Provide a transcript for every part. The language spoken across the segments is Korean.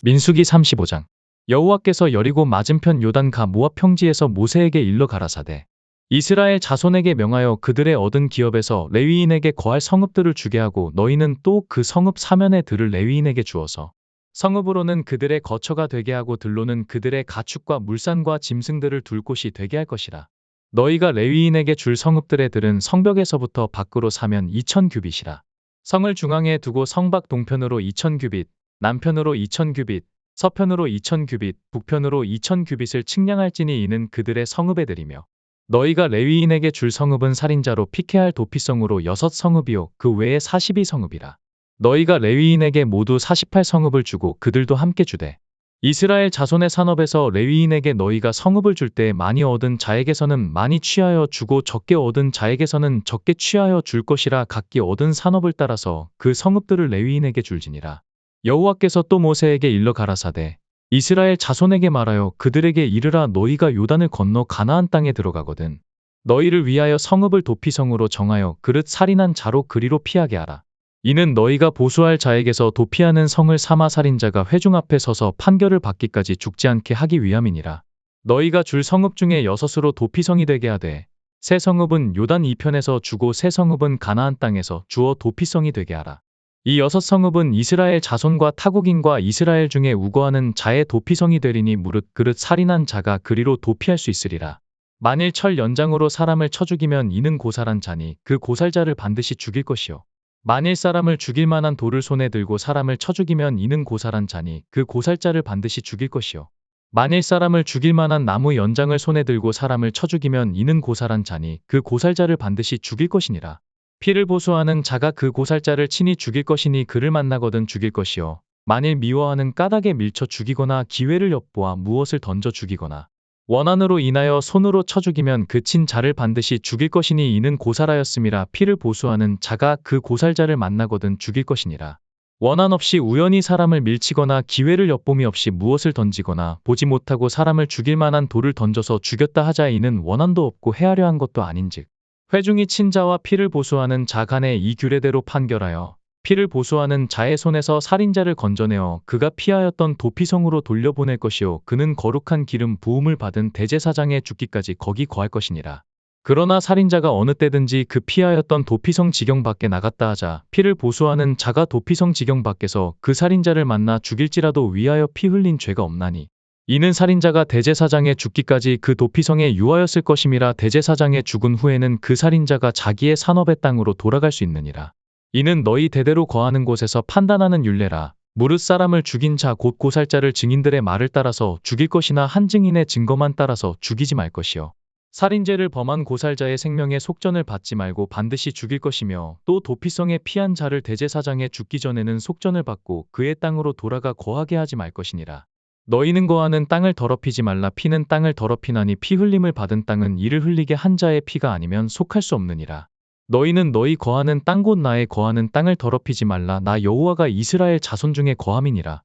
민수기 35장. 여호와께서 여리고 맞은편 요단가 모압 평지에서 모세에게 일러 가라사대 이스라엘 자손에게 명하여 그들의 얻은 기업에서 레위인에게 거할 성읍들을 주게 하고 너희는 또 그 성읍 사면에 들을 레위인에게 주어서 성읍으로는 그들의 거처가 되게 하고 들로는 그들의 가축과 물산과 짐승들을 둘 곳이 되게 할 것이라. 너희가 레위인에게 줄 성읍들의 들은 성벽에서부터 밖으로 사면 2000규빗이라. 성을 중앙에 두고 성밖 동편으로 2000규빗, 남편으로 2000규빗, 서편으로 2000규빗, 북편으로 2000규빗을 측량할지니 이는 그들의 성읍의 들이며 너희가 레위인에게 줄 성읍은 살인자로 피케할 도피성으로 6성읍이요 그 외에 42성읍이라. 너희가 레위인에게 모두 48성읍을 주고 그들도 함께 주되 이스라엘 자손의 산업에서 레위인에게 너희가 성읍을 줄 때 많이 얻은 자에게서는 많이 취하여 주고 적게 얻은 자에게서는 적게 취하여 줄 것이라. 각기 얻은 산업을 따라서 그 성읍들을 레위인에게 줄지니라. 여호와께서 또 모세에게 일러 가라사대 이스라엘 자손에게 말하여 그들에게 이르라. 너희가 요단을 건너 가나안 땅에 들어가거든 너희를 위하여 성읍을 도피성으로 정하여 그릇 살인한 자로 그리로 피하게 하라. 이는 너희가 보수할 자에게서 도피하는 성을 삼아 살인자가 회중 앞에 서서 판결을 받기까지 죽지 않게 하기 위함이니라. 너희가 줄 성읍 중에 6으로 도피성이 되게 하되 새 성읍은 요단 이편에서 주고 새 성읍은 가나안 땅에서 주어 도피성이 되게 하라. 이 6성읍은 이스라엘 자손과 타국인과 이스라엘 중에 우거하는 자의 도피성이 되리니 무릇 그릇 살인한 자가 그리로 도피할 수 있으리라. 만일 철 연장으로 사람을 쳐 죽이면 이는 고살한 자니 그 고살자를 반드시 죽일 것이요 만일 사람을 죽일 만한 돌을 손에 들고 사람을 쳐 죽이면 이는 고살한 자니 그 고살자를 반드시 죽일 것이요 만일 사람을 죽일 만한 나무 연장을 손에 들고 사람을 쳐 죽이면 이는 고살한 자니 그 고살자를 반드시 죽일 것이니라. 피를 보수하는 자가 그 고살자를 친히 죽일 것이니 그를 만나거든 죽일 것이요 만일 미워하는 까닭에 밀쳐 죽이거나 기회를 엿보아 무엇을 던져 죽이거나 원한으로 인하여 손으로 쳐 죽이면 그 친 자를 반드시 죽일 것이니 이는 고살하였음이라. 피를 보수하는 자가 그 고살자를 만나거든 죽일 것이니라. 원한 없이 우연히 사람을 밀치거나 기회를 엿봄이 없이 무엇을 던지거나 보지 못하고 사람을 죽일 만한 돌을 던져서 죽였다 하자 이는 원한도 없고 해하려 한 것도 아닌즉 회중이 친자와 피를 보수하는 자 간에 이 규례대로 판결하여 피를 보수하는 자의 손에서 살인자를 건져내어 그가 피하였던 도피성으로 돌려보낼 것이요 그는 거룩한 기름 부음을 받은 대제사장에 죽기까지 거기 거할 것이니라. 그러나 살인자가 어느 때든지 그 피하였던 도피성 지경 밖에 나갔다 하자 피를 보수하는 자가 도피성 지경 밖에서 그 살인자를 만나 죽일지라도 위하여 피 흘린 죄가 없나니 이는 살인자가 대제사장에 죽기까지 그 도피성에 유하였을 것임이라. 대제사장에 죽은 후에는 그 살인자가 자기의 산업의 땅으로 돌아갈 수 있느니라. 이는 너희 대대로 거하는 곳에서 판단하는 율례라. 무릇 사람을 죽인 자 곧 고살자를 증인들의 말을 따라서 죽일 것이나 한 증인의 증거만 따라서 죽이지 말 것이요 살인죄를 범한 고살자의 생명의 속전을 받지 말고 반드시 죽일 것이며 또 도피성에 피한 자를 대제사장에 죽기 전에는 속전을 받고 그의 땅으로 돌아가 거하게 하지 말 것이니라. 너희는 거하는 땅을 더럽히지 말라. 피는 땅을 더럽히나니 피 흘림을 받은 땅은 이를 흘리게 한 자의 피가 아니면 속할 수 없느니라. 너희는 너희 거하는 땅 곧 나의 거하는 땅을 더럽히지 말라. 나 여호와가 이스라엘 자손 중에 거함이니라.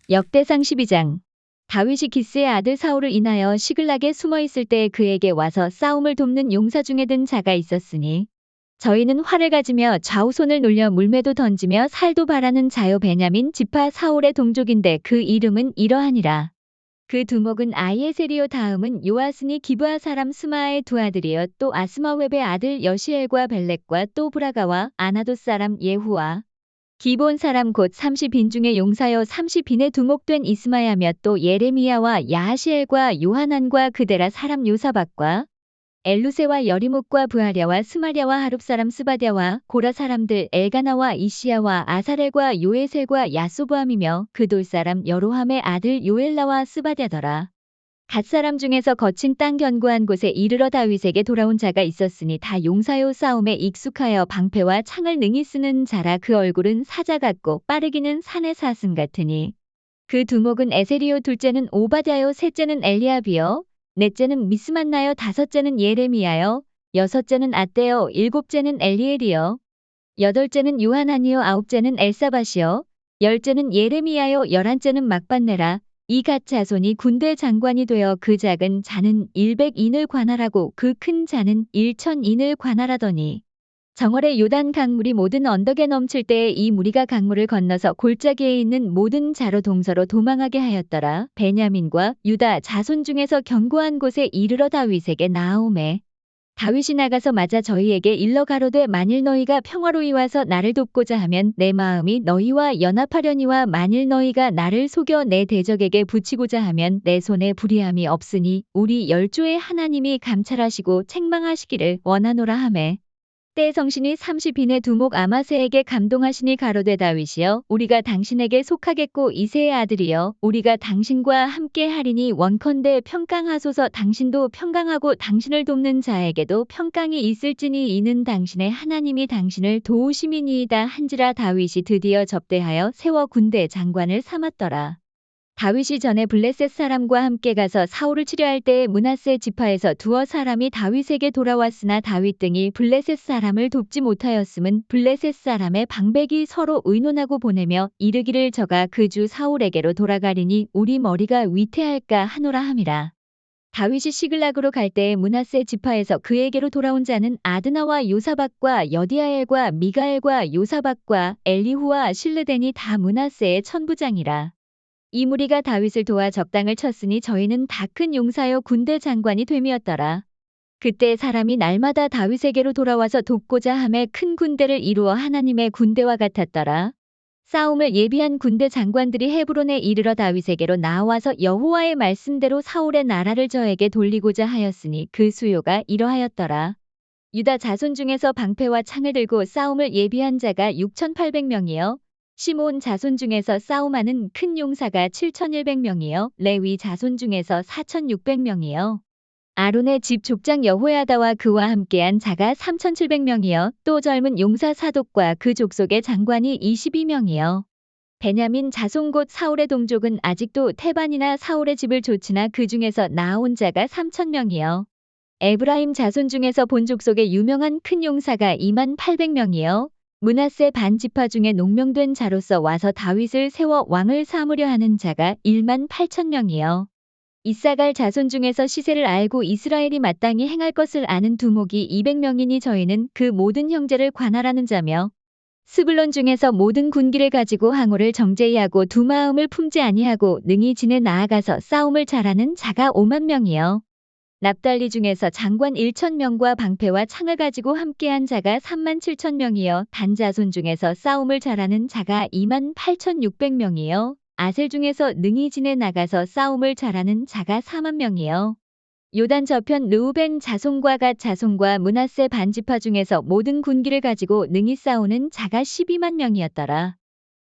역대상 12장. 다윗이 기스의 아들 사울을 인하여 시글락에 숨어 있을 때 그에게 와서 싸움을 돕는 용사 중에 든 자가 있었으니 저희는 활을 가지며 좌우손을 놀려 물매도 던지며 살도 바라는 자요 베냐민 지파 사울의 동족인데 그 이름은 이러하니라. 그 두목은 아이에셀이요 다음은 요아스니 기브아 사람 스마아의 두 아들이요 또 아스마웹의 아들 여시엘과 벨렉과 또 브라가와 아나돗 사람 예후와 기본 사람 곧 30인 중에 용사여 30인의 두목된 이스마야며 또 예레미야와 야하시엘과 요하난과 그데라 사람 요사박과 엘루세와 여리목과 부하랴와 스마랴와 하룹 사람 스바랴와 고라 사람들 엘가나와 이시야와 아사렐과 요에셀과 야소보암이며 그돌 사람 여로함의 아들 요엘라와 스바랴더라. 갓 사람 중에서 거친 땅 견고한 곳에 이르러 다윗에게 돌아온 자가 있었으니 다 용사요 싸움에 익숙하여 방패와 창을 능히 쓰는 자라. 그 얼굴은 사자 같고 빠르기는 산의 사슴 같으니 그 두목은 에셀이요 둘째는 오바댜요 셋째는 엘리압이요 넷째는 미스만나요 다섯째는 예레미야요 여섯째는 아떼요 일곱째는 엘리엘이요 여덟째는 요하나니요 아홉째는 엘사밧이요 열째는 예레미야요 열한째는 막반네라. 이 갓 자손이 군대 장관이 되어 그 작은 자는 100인을 관할하고 그 큰 자는 1000인을 관할하더니 정월에 요단 강물이 모든 언덕에 넘칠 때에 이 무리가 강물을 건너서 골짜기에 있는 모든 자로 동서로 도망하게 하였더라. 베냐민과 유다 자손 중에서 견고한 곳에 이르러 다윗에게 나아오매 다윗이 나가서 맞아 저희에게 일러 가로되 만일 너희가 평화로이 와서 나를 돕고자 하면 내 마음이 너희와 연합하려니와 만일 너희가 나를 속여 내 대적에게 붙이고자 하면 내 손에 불의함이 없으니 우리 열조의 하나님이 감찰하시고 책망하시기를 원하노라 하매 때 성신이 30인의 두목 아마세에게 감동하시니 가로되 다윗이여 우리가 당신에게 속하겠고 이새의 아들이여 우리가 당신과 함께 하리니 원컨대 평강하소서. 당신도 평강하고 당신을 돕는 자에게도 평강이 있을지니 이는 당신의 하나님이 당신을 도우심이니이다 한지라. 다윗이 드디어 접대하여 세워 군대 장관을 삼았더라. 다윗이 전에 블레셋 사람과 함께 가서 사울을 치려할 때에 므낫세 지파에서 두어 사람이 다윗에게 돌아왔으나 다윗 등이 블레셋 사람을 돕지 못하였음은 블레셋 사람의 방백이 서로 의논하고 보내며 이르기를 저가 그 주 사울에게로 돌아가리니 우리 머리가 위태할까 하노라 함이라. 다윗이 시글락으로 갈 때에 므낫세 지파에서 그에게로 돌아온 자는 아드나와 요사박과 여디아엘과 미가엘과 요사박과 엘리후와 실르덴이 다 므낫세의 천부장이라. 이 무리가 다윗을 도와 적당을 쳤으니 저희는 다 큰 용사여 군대 장관이 됨이었더라. 그때 사람이 날마다 다윗에게로 돌아와서 돕고자 함에 큰 군대를 이루어 하나님의 군대와 같았더라. 싸움을 예비한 군대 장관들이 헤브론에 이르러 다윗에게로 나와서 여호와의 말씀대로 사울의 나라를 저에게 돌리고자 하였으니 그 수요가 이러하였더라. 유다 자손 중에서 방패와 창을 들고 싸움을 예비한 자가 6,800명이요. 시몬 자손 중에서 싸움하는 큰 용사가 7,100명이요. 레위 자손 중에서 4,600명이요. 아론의 집 족장 여호야다와 그와 함께한 자가 3,700명이요. 또 젊은 용사 사독과 그 족속의 장관이 22명이요. 베냐민 자손 곧 사울의 동족은 아직도 태반이나 사울의 집을 좇으나 그 중에서 나아온 자가 3,000명이요. 에브라임 자손 중에서 본 족속의 유명한 큰 용사가 28,000명이요. 므낫세 반 지파 중에 농명된 자로서 와서 다윗을 세워 왕을 삼으려 하는 자가 18,000명이요. 이사갈 자손 중에서 시세를 알고 이스라엘이 마땅히 행할 것을 아는 두목이 200명이니 저희는 그 모든 형제를 관할하는 자며 스불론 중에서 모든 군기를 가지고 항우를 정제히 하고 두 마음을 품지 아니하고 능히 진에 나아가서 싸움을 잘하는 자가 50,000명이요. 납달리 중에서 장관 1,000명과 방패와 창을 가지고 함께한 자가 37,000명이요. 단 자손 중에서 싸움을 잘하는 자가 28,600명이요. 아셀 중에서 능히 진에 나가서 싸움을 잘하는 자가 40,000명이요. 요단 저편 르우벤 자손과 갓 자손과 므낫세 반지파 중에서 모든 군기를 가지고 능히 싸우는 자가 120,000명이었더라.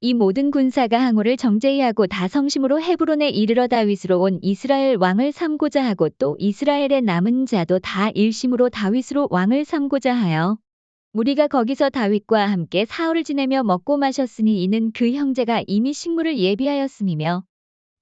이 모든 군사가 항우를 정제히 하고 다 성심으로 헤브론에 이르러 다윗으로 온 이스라엘 왕을 삼고자 하고 또 이스라엘의 남은 자도 다 일심으로 다윗으로 왕을 삼고자 하여 무리가 거기서 다윗과 함께 사흘을 지내며 먹고 마셨으니 이는 그 형제가 이미 식물을 예비하였음이며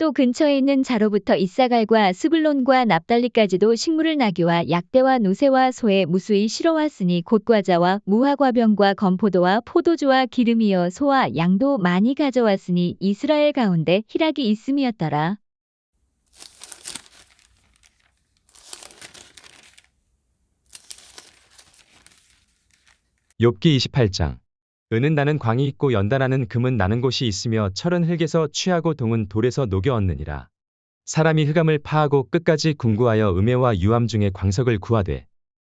또 근처에 있는 자로부터 이사갈과 스불론과 납달리까지도 식물을 나귀와 약대와 누새와 소에 무수히 실어왔으니 곧 과자와 무화과병과 건포도와 포도주와 기름이여 소와 양도 많이 가져왔으니 이스라엘 가운데 희락이 있음이었더라. 욥기 28장. 은은 나는 광이 있고 연단하는 금은 나는 곳이 있으며 철은 흙에서 취하고 동은 돌에서 녹여 얻느니라. 사람이 흑암을 파하고 끝까지 궁구하여 음해와 유암 중에 광석을 구하되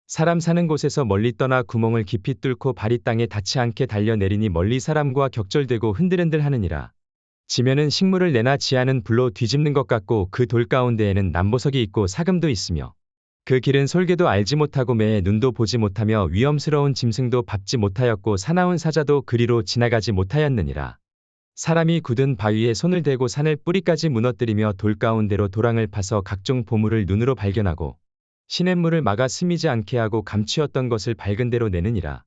사람 사는 곳에서 멀리 떠나 구멍을 깊이 뚫고 발이 땅에 닿지 않게 달려내리니 멀리 사람과 격절되고 흔들흔들 하느니라. 지면은 식물을 내나 지하는 불로 뒤집는 것 같고 그 돌 가운데에는 남보석이 있고 사금도 있으며 그 길은 솔개도 알지 못하고 매에 눈도 보지 못하며 위험스러운 짐승도 밟지 못하였고 사나운 사자도 그리로 지나가지 못하였느니라. 사람이 굳은 바위에 손을 대고 산을 뿌리까지 무너뜨리며 돌 가운데로 도랑을 파서 각종 보물을 눈으로 발견하고 시냇물을 막아 스미지 않게 하고 감추었던 것을 밝은 대로 내느니라.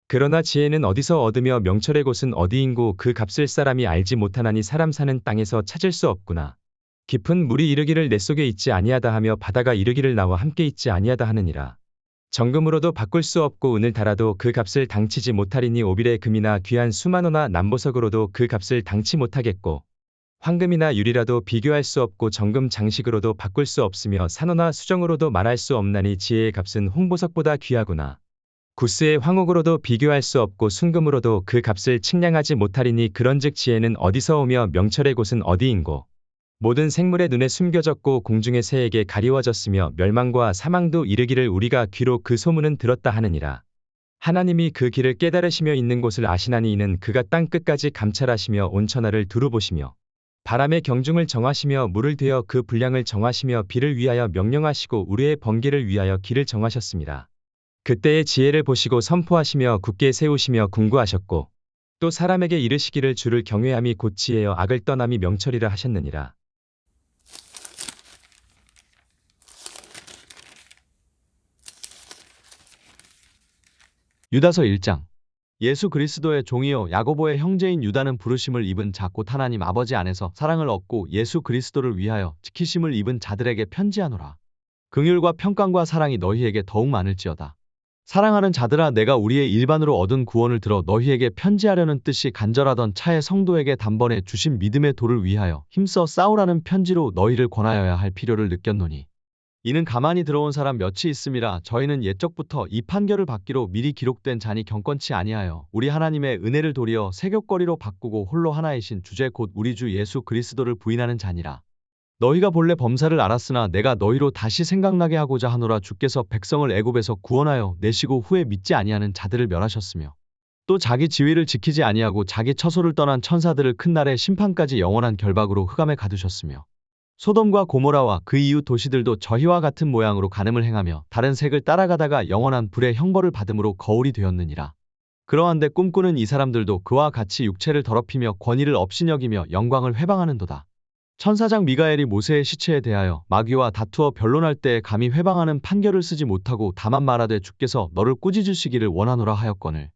그러나 지혜는 어디서 얻으며 명철의 곳은 어디인고 그 값을 사람이 알지 못하나니 사람 사는 땅에서 찾을 수 없구나. 깊은 물이 이르기를 내 속에 있지 아니하다 하며 바다가 이르기를 나와 함께 있지 아니하다 하느니라. 정금으로도 바꿀 수 없고 은을 달아도 그 값을 당치지 못하리니 오빌의 금이나 귀한 수만호나 남보석으로도 그 값을 당치 못하겠고 황금이나 유리라도 비교할 수 없고 정금 장식으로도 바꿀 수 없으며 산호나 수정으로도 말할 수 없나니 지혜의 값은 홍보석보다 귀하구나. 구스의 황옥으로도 비교할 수 없고 순금으로도 그 값을 측량하지 못하리니 그런즉 지혜는 어디서 오며 명철의 곳은 어디인고. 모든 생물의 눈에 숨겨졌고 공중의 새에게 가리워졌으며 멸망과 사망도 이르기를 우리가 귀로 그 소문은 들었다 하느니라. 하나님이 그 길을 깨달으시며 있는 곳을 아시나니 이는 그가 땅 끝까지 감찰하시며 온 천하를 두루 보시며 바람의 경중을 정하시며 물을 되어 그 분량을 정하시며 비를 위하여 명령하시고 우레의 번개를 위하여 길을 정하셨습니다. 그때의 지혜를 보시고 선포하시며 굳게 세우시며 군구하셨고 또 사람에게 이르시기를 주를 경외함이 곧 지혜여 악을 떠남이 명철이라 하셨느니라. 유다서 1장. 예수 그리스도의 종이요 야고보의 형제인 유다는 부르심을 입은 자 곧 하나님 아버지 안에서 사랑을 얻고 예수 그리스도를 위하여 지키심을 입은 자들에게 편지하노라. 긍휼과 평강과 사랑이 너희에게 더욱 많을지어다. 사랑하는 자들아, 내가 우리의 일반으로 얻은 구원을 들어 너희에게 편지하려는 뜻이 간절하던 차에 성도에게 단번에 주신 믿음의 도를 위하여 힘써 싸우라는 편지로 너희를 권하여야 할 필요를 느꼈노니 이는 가만히 들어온 사람 몇이 있음이라. 저희는 옛적부터 이 판결을 받기로 미리 기록된 자니 경건치 아니하여 우리 하나님의 은혜를 도리어 세귑거리로 바꾸고 홀로 하나이신 주제 곧 우리 주 예수 그리스도를 부인하는 자니라. 너희가 본래 범사를 알았으나 내가 너희로 다시 생각나게 하고자 하노라. 주께서 백성을 애굽에서 구원하여 내시고 후에 믿지 아니하는 자들을 멸하셨으며 또 자기 지위를 지키지 아니하고 자기 처소를 떠난 천사들을 큰 날의 심판까지 영원한 결박으로 흑암에 가두셨으며 소돔과 고모라와 그 이웃 도시들도 저희와 같은 모양으로 간음을 행하며 다른 색을 따라가다가 영원한 불의 형벌을 받음으로 거울이 되었느니라. 그러한데 꿈꾸는 이 사람들도 그와 같이 육체를 더럽히며 권위를 업신여기며 영광을 회방하는도다. 천사장 미가엘이 모세의 시체에 대하여 마귀와 다투어 변론할 때에 감히 회방하는 판결을 쓰지 못하고 다만 말하되 주께서 너를 꾸짖으시기를 원하노라 하였거늘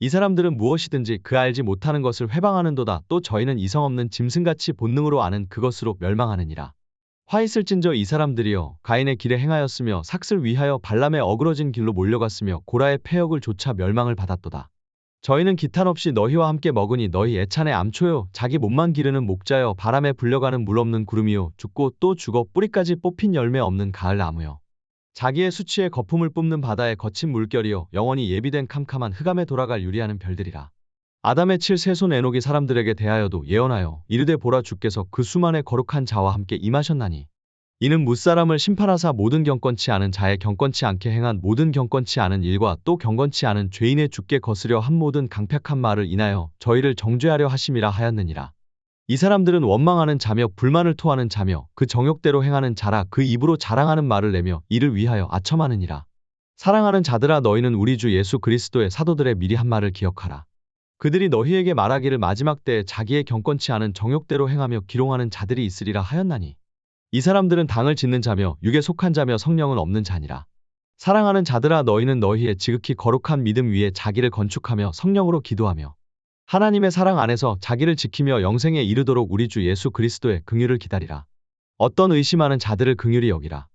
이 사람들은 무엇이든지 그 알지 못하는 것을 회방하는도다. 또 저희는 이성 없는 짐승같이 본능으로 아는 그것으로 멸망하느니라. 화 있을진저 이 사람들이여 가인의 길에 행하였으며 삭슬 위하여 발람의 어그러진 길로 몰려갔으며 고라의 패역을 조차 멸망을 받았도다. 저희는 기탄 없이 너희와 함께 먹으니 너희 애찬의 암초요 자기 몸만 기르는 목자여 바람에 불려가는 물 없는 구름이요 죽고 또 죽어 뿌리까지 뽑힌 열매 없는 가을 나무요 자기의 수치에 거품을 뿜는 바다의 거친 물결이요 영원히 예비된 캄캄한 흑암에 돌아갈 유리하는 별들이라. 아담의 칠 세손 에녹이 사람들에게 대하여도 예언하여 이르되 보라 주께서 그 수만의 거룩한 자와 함께 임하셨나니 이는 무사람을 심판하사 모든 경건치 않은 자의 경건치 않게 행한 모든 경건치 않은 일과 또 경건치 않은 죄인의 주께 거스려 한 모든 강팍한 말을 인하여 저희를 정죄하려 하심이라 하였느니라. 이 사람들은 원망하는 자며 불만을 토하는 자며 그 정욕대로 행하는 자라. 그 입으로 자랑하는 말을 내며 이를 위하여 아첨하느니라. 사랑하는 자들아, 너희는 우리 주 예수 그리스도의 사도들의 미리 한 말을 기억하라. 그들이 너희에게 말하기를 마지막 때에 자기의 경건치 않은 정욕대로 행하며 기롱하는 자들이 있으리라 하였나니 이 사람들은 당을 짓는 자며 육에 속한 자며 성령은 없는 자니라. 사랑하는 자들아, 너희는 너희의 지극히 거룩한 믿음 위에 자기를 건축하며 성령으로 기도하며 하나님의 사랑 안에서 자기를 지키며 영생에 이르도록 우리 주 예수 그리스도의 긍휼을 기다리라. 어떤 의심하는 자들을 긍휼히 여기라.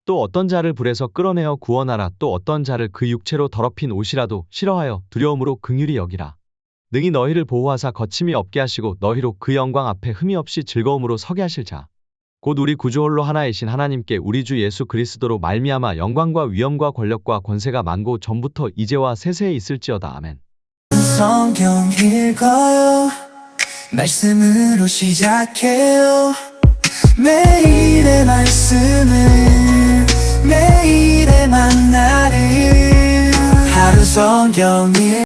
또 어떤 자를 불에서 끌어내어 구원하라. 또 어떤 자를 그 육체로 더럽힌 옷이라도 싫어하여 두려움으로 긍휼히 여기라. 능히 너희를 보호하사 거침이 없게 하시고 너희로 그 영광 앞에 흠이 없이 즐거움으로 서게 하실 자 곧 우리 구주 홀로 하나이신 하나님께 우리 주 예수 그리스도로 말미암아 영광과 위엄과 권력과 권세가 만고 전부터 이제와 세세에 있을지어다. 아멘. 성경 읽어요. 말씀으로 시작해요. 매일의 말씀을 매일의 만나를 하루 성경 읽